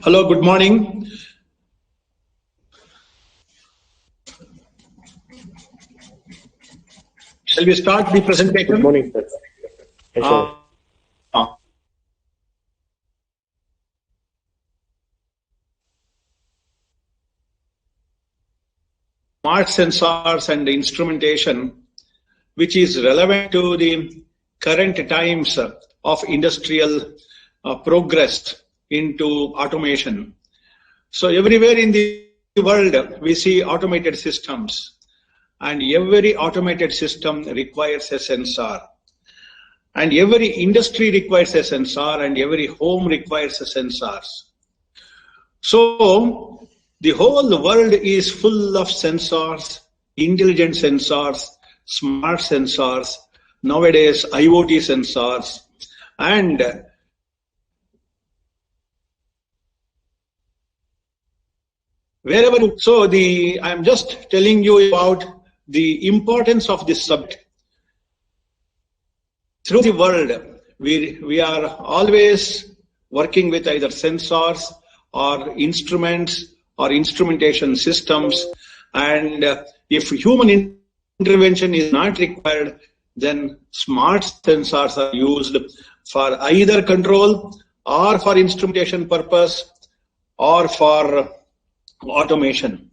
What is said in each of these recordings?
Hello, good morning. Shall we start the presentation? Good morning, sir. Yes, sir. Smart sensors and instrumentation, which is relevant to the current times of industrial progress into automation. So everywhere in the world, we see automated systems, and every automated system requires a sensor. And every industry requires a sensor, and every home requires a sensors. So the whole world is full of sensors, intelligent sensors, smart sensors, nowadays IoT sensors, and wherever. So I'm just telling you about the importance of this subject. Through the world, we are always working with either sensors or instruments or instrumentation systems, and if human intervention is not required, then smart sensors are used for either control or for instrumentation purpose or for automation.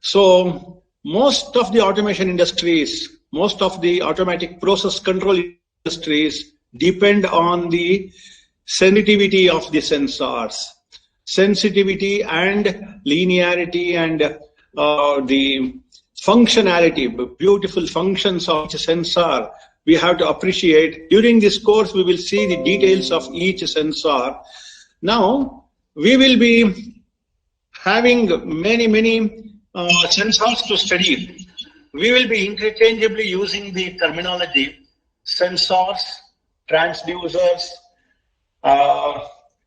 So most of the automation industries, most of the automatic process control industries depend on the sensitivity of the sensors. Sensitivity and linearity and the functionality, beautiful functions of each sensor, we have to appreciate. During this course, we will see the details of each sensor. Now, we will be having many sensors to study. We will be interchangeably using the terminology sensors, transducers,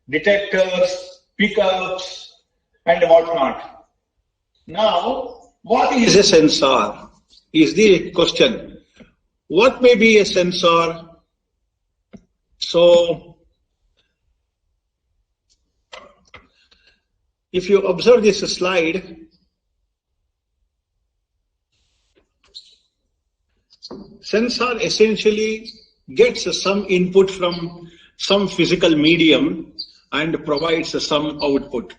detectors, pickups, and whatnot. Now, what is a sensor? Is the question. What may be a sensor? So, if you observe this slide, sensor essentially gets some input from some physical medium and provides some output.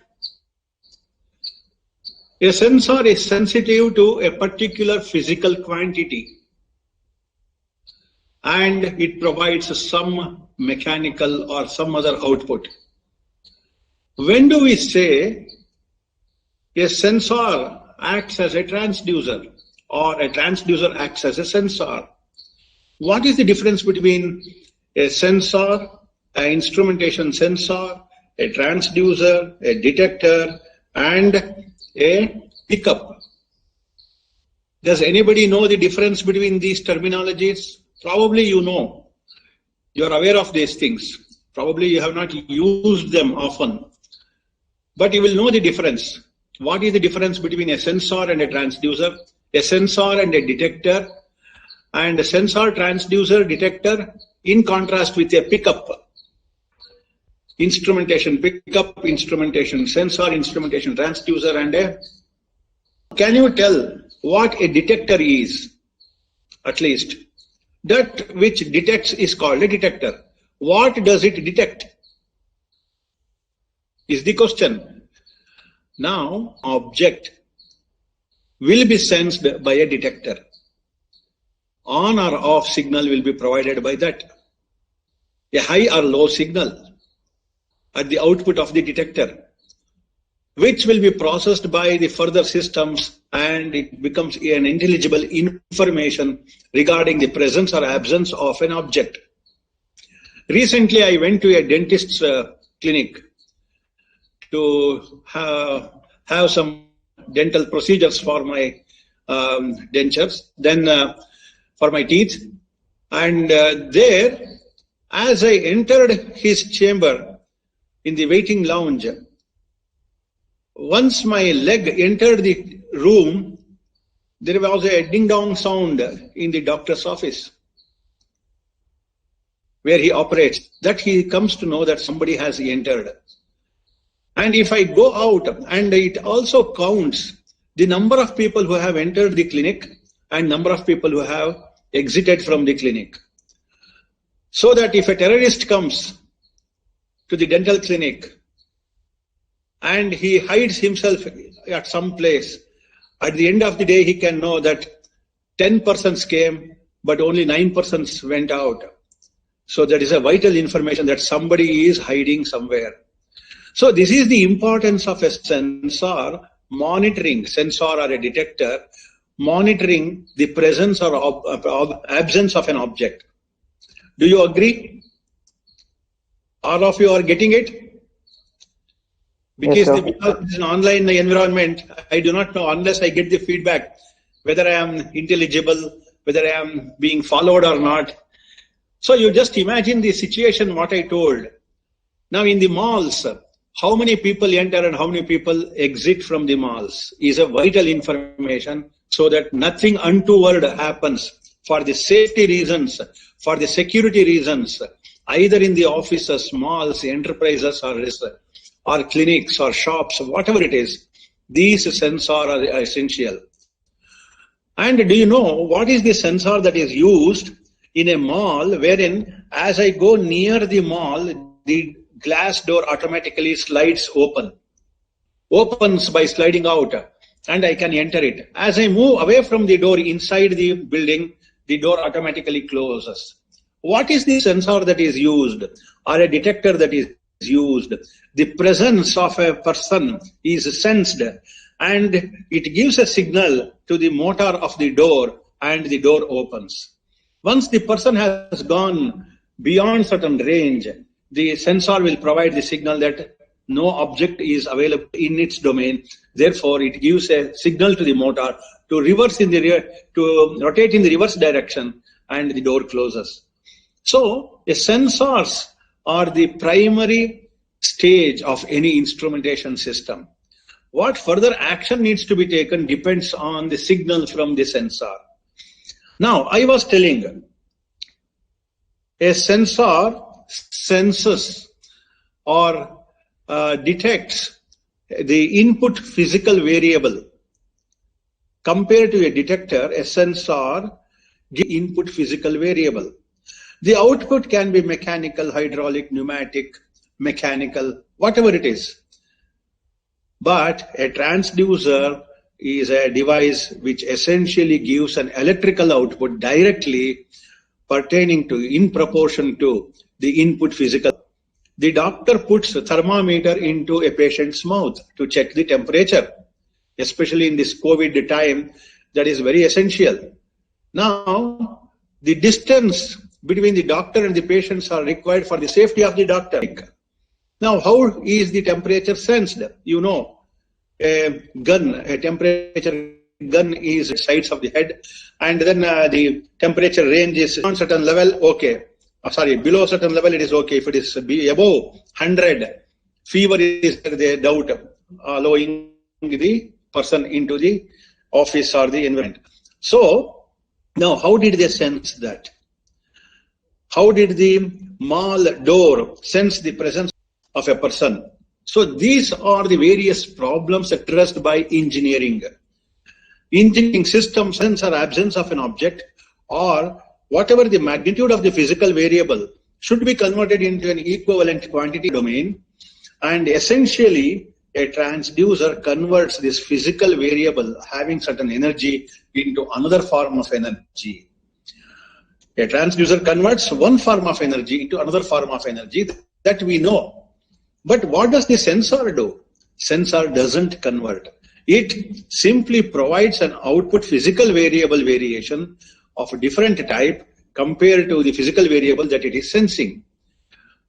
A sensor is sensitive to a particular physical quantity, and it provides some mechanical or some other output. When do we say a sensor acts as a transducer or a transducer acts as a sensor? What is the difference between a sensor, an instrumentation sensor, a transducer, a detector, and a pickup? Does anybody know the difference between these terminologies? Probably you know. You are aware of these things. Probably you have not used them often. But you will know the difference. What is the difference between a sensor and a transducer, a sensor and a detector, and a sensor, transducer, detector, in contrast with a pickup? Instrumentation pickup, instrumentation sensor, instrumentation transducer, and a... Can you tell what a detector is? At least. That which detects is called a detector. What does it detect? Is the question. Now, object will be sensed by a detector. On or off signal will be provided by that. A high or low signal at the output of the detector, which will be processed by the further systems, and it becomes an intelligible information regarding the presence or absence of an object. Recently, I went to a dentist's clinic to have some dental procedures for my dentures, then for my teeth. And there, as I entered his chamber in the waiting lounge, once my leg entered the room, there was a ding-dong sound in the doctor's office where he operates, that he comes to know that somebody has entered. And if I go out, and it also counts the number of people who have entered the clinic and number of people who have exited from the clinic. So that if a terrorist comes to the dental clinic and he hides himself at some place, at the end of the day, he can know that 10 persons came, but only 9 persons went out. So that is a vital information that somebody is hiding somewhere. So this is the importance of a sensor monitoring, sensor or a detector, monitoring the presence or absence of an object. Do you agree? All of you are getting it? Because because it's an online environment, I do not know unless I get the feedback whether I am intelligible, whether I am being followed or not. So you just imagine the situation what I told. Now in the malls, how many people enter and how many people exit from the malls is a vital information so that nothing untoward happens for the safety reasons, for the security reasons, either in the offices, malls, enterprises or clinics or shops, whatever it is. These sensors are essential. And do you know what is the sensor that is used in a mall wherein as I go near the mall, the glass door automatically slides opens by sliding out, and I can enter it. As I move away from the door inside the building, the door automatically closes. What is the sensor that is used or a detector that is used? The presence of a person is sensed and it gives a signal to the motor of the door and the door opens. Once the person has gone beyond certain range, the sensor will provide the signal that no object is available in its domain. Therefore, it gives a signal to the motor to rotate in the reverse direction, and the door closes. So, the sensors are the primary stage of any instrumentation system. What further action needs to be taken depends on the signal from the sensor. Now, I was telling, a sensor senses or detects the input physical variable. Compared to a detector, a sensor gives input physical variable. The output can be mechanical, hydraulic, pneumatic, mechanical, whatever it is. But a transducer is a device which essentially gives an electrical output directly pertaining to, in proportion to the input physical. The doctor puts a thermometer into a patient's mouth to check the temperature, especially in this COVID time, that is very essential. Now, the distance between the doctor and the patients are required for the safety of the doctor. Now, how is the temperature sensed? You know, a temperature gun is at sides of the head, and then the temperature range is on certain level, okay. Below certain level it is okay. If it is above 100, fever is the doubt, allowing the person into the office or the environment. So, now how did they sense that? How did the mall door sense the presence of a person? So these are the various problems addressed by engineering. Engineering systems sense or absence of an object, or whatever the magnitude of the physical variable should be converted into an equivalent quantity domain, and essentially a transducer converts this physical variable having certain energy into another form of energy. A transducer converts one form of energy into another form of energy, that we know. But what does the sensor do? Sensor doesn't convert. It simply provides an output physical variable variation of a different type compared to the physical variable that it is sensing.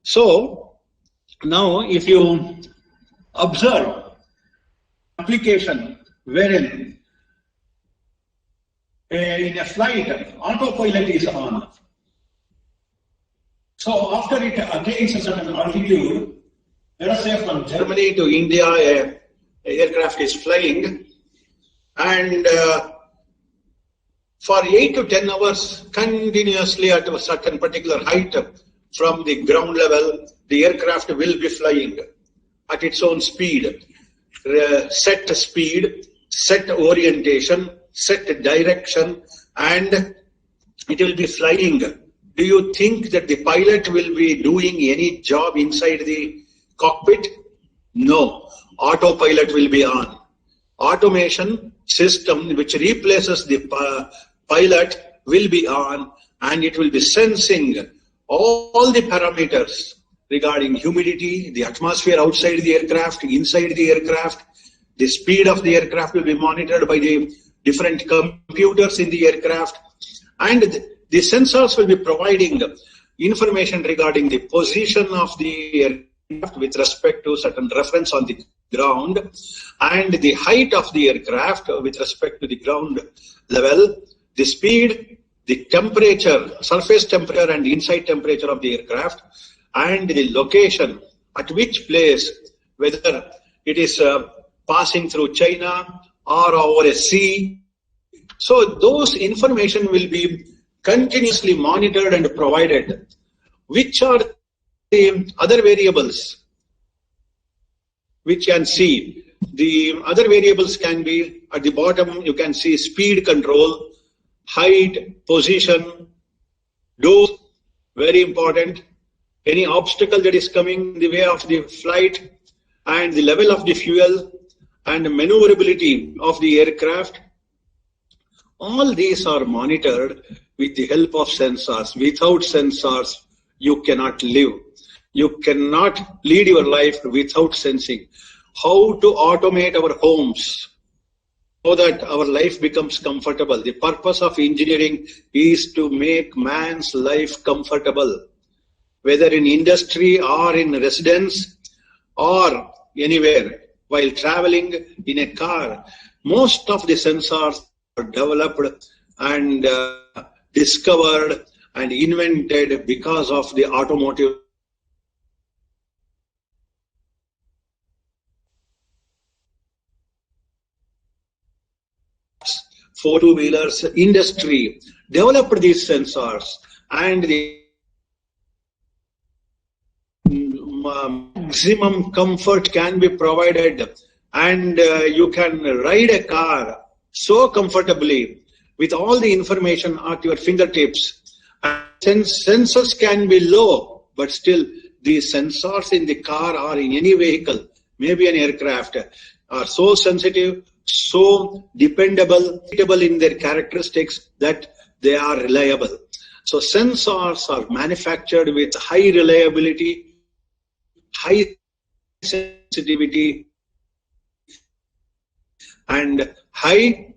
So now if you observe application wherein in a flight autopilot is on. So after it attains a certain altitude, let us say from Germany to India, an aircraft is flying, and for 8 to 10 hours continuously at a certain particular height from the ground level, the aircraft will be flying. at its own speed, set speed, set orientation, set direction, and it will be flying. Do you think that the pilot will be doing any job inside the cockpit? No. Autopilot will be on. Automation system which replaces the pilot will be on, and it will be sensing all the parameters regarding humidity, the atmosphere outside the aircraft, inside the aircraft. The speed of the aircraft will be monitored by the different computers in the aircraft, and the sensors will be providing information regarding the position of the aircraft with respect to certain reference on the ground, and the height of the aircraft with respect to the ground level, the speed, the temperature, surface temperature and inside temperature of the aircraft, and the location at which place, whether it is passing through China or over a sea. So those information will be continuously monitored and provided. Which are the other variables which you can see? The other variables can be at the bottom. You can see speed control, height, position, doors, very important. Any obstacle that is coming in the way of the flight, and the level of the fuel and maneuverability of the aircraft. All these are monitored with the help of sensors. Without sensors, you cannot live. You cannot lead your life without sensing. How to automate our homes so that our life becomes comfortable. The purpose of engineering is to make man's life comfortable, whether in industry or in residence or anywhere. While traveling in a car, most of the sensors are developed and discovered and invented because of the automotive four-wheelers industry developed these sensors, and the maximum comfort can be provided, and you can ride a car so comfortably with all the information at your fingertips. And sensors can be low, but still the sensors in the car or in any vehicle, maybe an aircraft, are so sensitive, so dependable in their characteristics that they are reliable. So sensors are manufactured with high reliability, high sensitivity, and high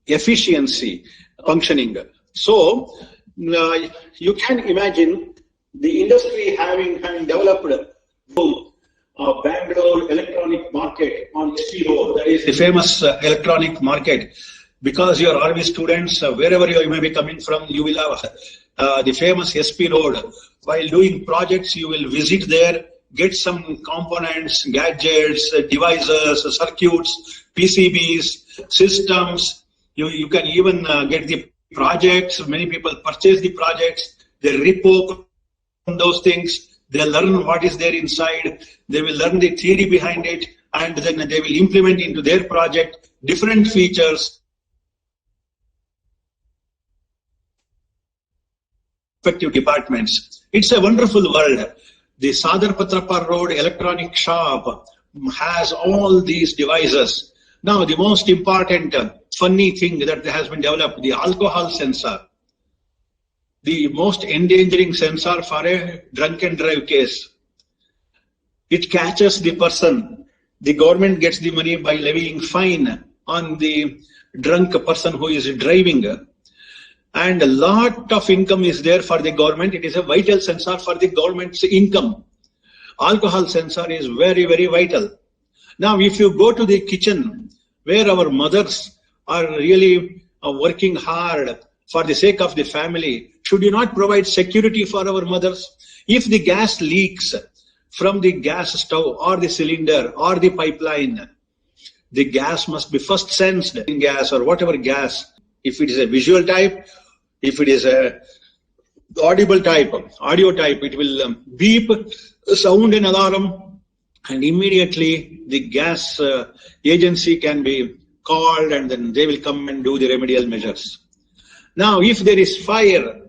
efficiency functioning. So you can imagine the industry having developed Bangalore electronic market on SP Road. That is the famous electronic market. Because you are always students, wherever you may be coming from, you will have the famous SP Road. While doing projects, you will visit there, get some components, gadgets, devices, circuits, PCBs, systems. You can even get the projects. Many people purchase the projects. They report those things. They learn what is there inside. They will learn the theory behind it, and then they will implement into their project different features. Respective departments. It's a wonderful world. The Sadar Patrapar Road electronic shop has all these devices. Now, the most important funny thing that has been developed, the alcohol sensor. The most endangering sensor for a drunken drive case. It catches the person. The government gets the money by levying fine on the drunk person who is driving. And a lot of income is there for the government. It is a vital sensor for the government's income. Alcohol sensor is very, very vital. Now, if you go to the kitchen where our mothers are really working hard for the sake of the family, should you not provide security for our mothers? If the gas leaks from the gas stove or the cylinder or the pipeline, the gas must be first sensed in gas or whatever gas. If it is a visual type, if it is a audible type, audio type, it will beep, sound an alarm, and immediately the gas agency can be called, and then they will come and do the remedial measures. Now, if there is fire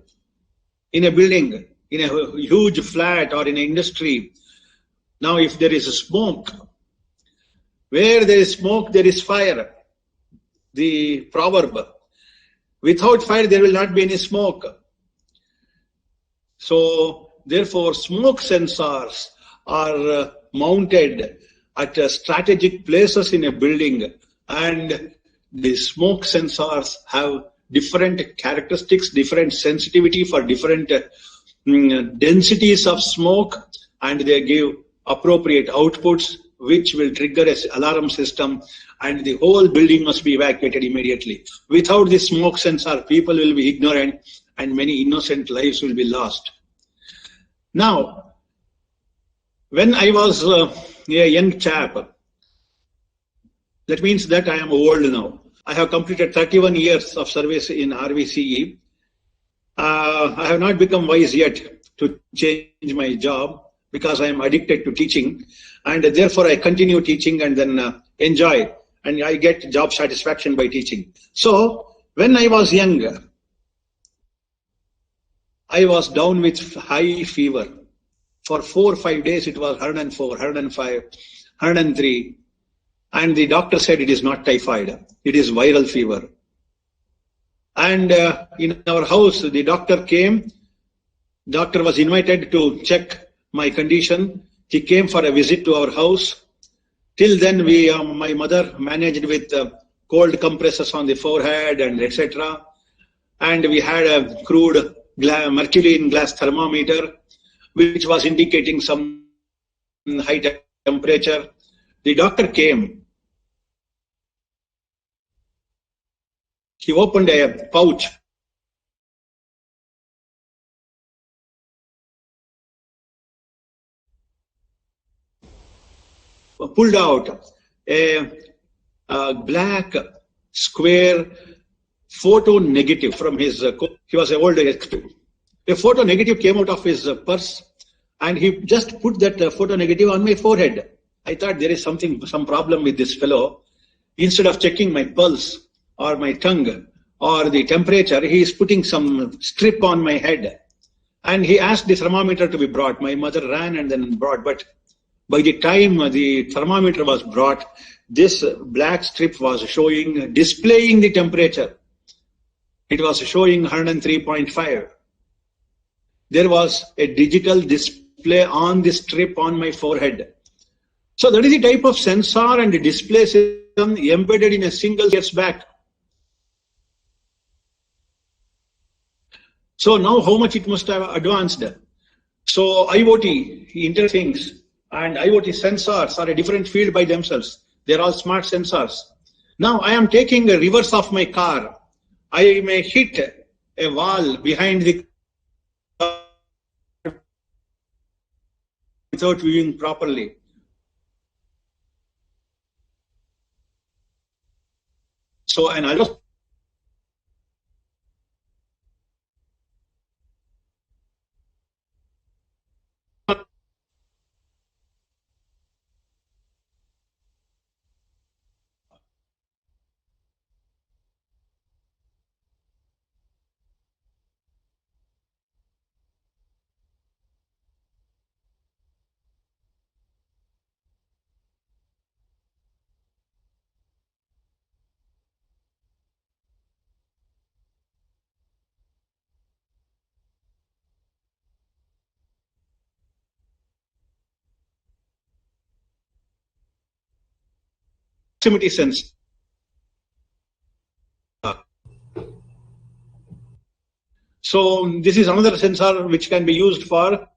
in a building, in a huge flat or in an industry, now if there is smoke, where there is smoke, there is fire. The proverb, without fire, there will not be any smoke. So, therefore, smoke sensors are mounted at strategic places in a building, and the smoke sensors have different characteristics, different sensitivity for different densities of smoke, and they give appropriate outputs which will trigger an alarm system, and the whole building must be evacuated immediately. Without the smoke sensor, people will be ignorant and many innocent lives will be lost. Now, when I was a young chap, that means that I am old now. I have completed 31 years of service in RVCE. I have not become wise yet to change my job because I am addicted to teaching, and therefore I continue teaching and then enjoy, and I get job satisfaction by teaching. So when I was young, I was down with high fever. For 4 or 5 days it was 104, 105, 103, and the doctor said it is not typhoid, it is viral fever. And in our house, the doctor came. Doctor was invited to check my condition. He came for a visit to our house. Till then, my mother managed with cold compresses on the forehead and etc. And we had a crude mercury in glass thermometer, which was indicating some high temperature. The doctor came. He opened a pouch. Pulled out a black square photo negative from his he was an old executive. A photo negative came out of his purse, and he just put that photo negative on my forehead. I thought there is some problem with this fellow. Instead of checking my pulse or my tongue or the temperature, he is putting some strip on my head. And he asked the thermometer to be brought. My mother ran and then brought, but by the time the thermometer was brought, this black strip was displaying the temperature. It was showing 103.5. There was a digital display on the strip on my forehead. So that is the type of sensor and display system embedded in a single years back. So now how much it must have advanced. So IoT, Internet of Things, and IoT sensors are a different field by themselves. They're all smart sensors. Now I am taking a reverse of my car. I may hit a wall behind the car without viewing properly. So an ultra proximity sensor. So this is another sensor which can be used for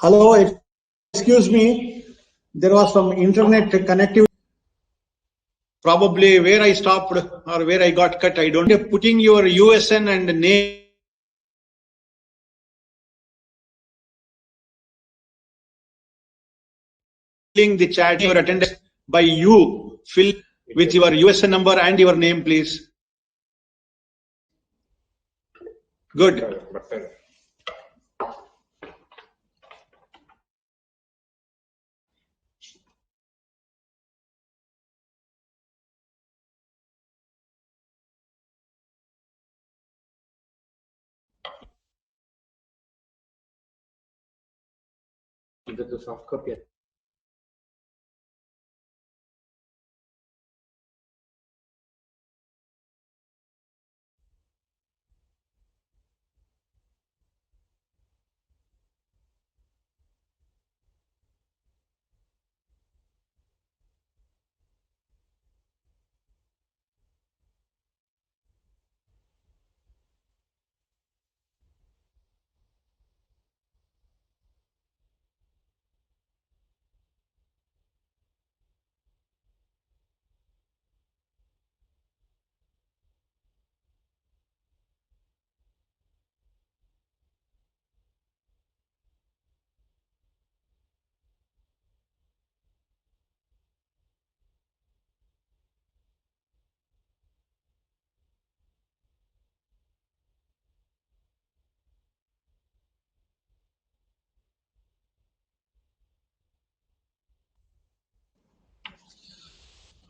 Hello, excuse me. There was some internet connectivity. Probably where I stopped or where I got cut. I don't know. Putting your USN and name filling the chat, your attendance by you. Fill with your USN number and your name, please. Good. ಇದು soft copy.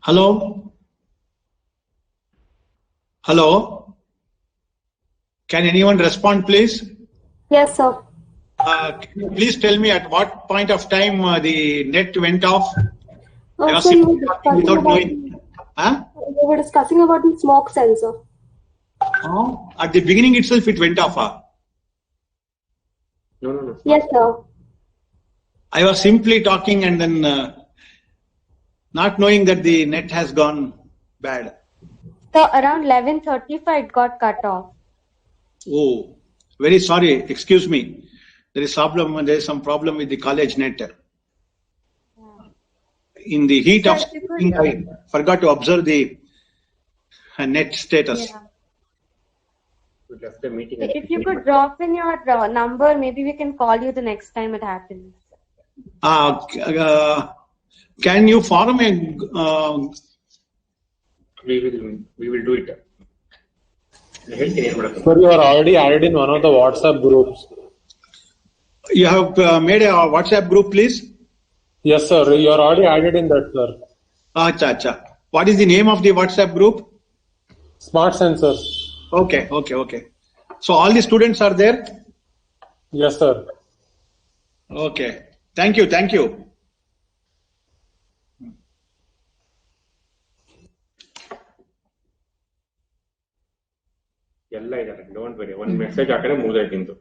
Hello? Hello? Can anyone respond, please? Yes, sir. Can you please tell me at what point of time the net went off? I was So you simply were talking discussing without about knowing. Huh? you were discussing about the smoke sensor. At the beginning itself, it went off. No. Yes, sir. I was simply talking and then not knowing that the net has gone bad. So around 11:35 it got cut off. Oh, very sorry. Excuse me. There is some problem with the college net. In the heat of speaking, I forgot to observe the net status. Yeah. We left the meeting. If you could drop in your number, maybe we can call you the next time it happens. Can you form a? We will do it. Sir, you are already added in one of the WhatsApp groups. You have made a WhatsApp group, please. Yes, sir. You are already added in that, sir. Acha. What is the name of the WhatsApp group? Smart sensors. Okay. So all the students are there? Yes, sir. Okay. Thank you. ಎಲ್ಲ ಇದ್ದಾರೆ, don't very. ಒಂದು message ಹಾಕಿದ್ರೆ ಮುಗಿದೋಯ್ತು ನಿಂದು.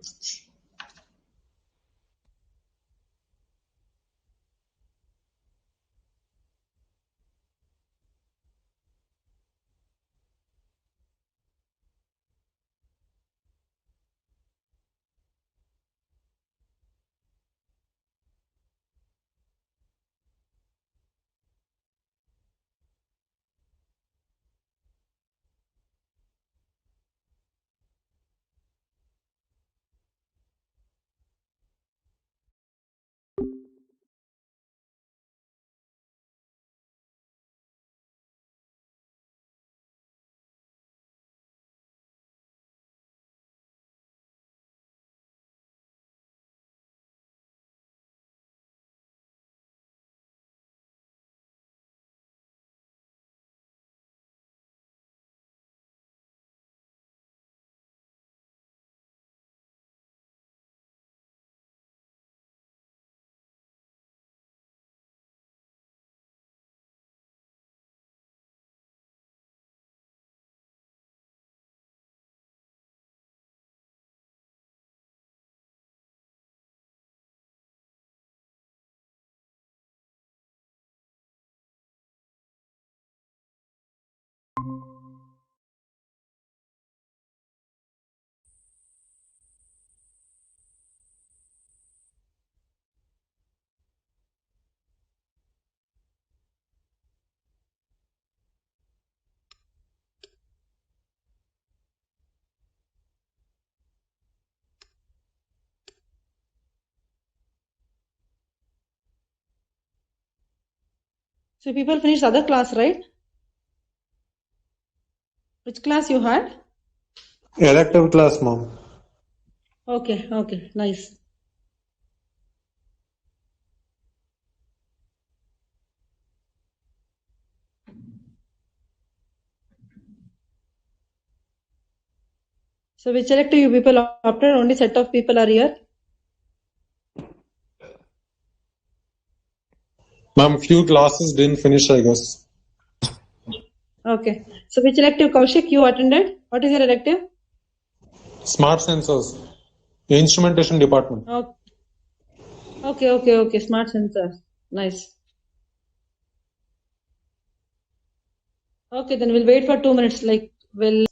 So people finished other class, right? Which class you had? Elective class, ma'am. Okay, nice. So which elective you people opted? Only set of people are here. Ma'am, few classes didn't finish, I guess. Okay. So which elective, Kaushik, you attended? What is your elective? Smart sensors. Instrumentation department. Oh, okay. Smart sensors. Nice. Okay, then we'll wait for 2 minutes. Like we'll.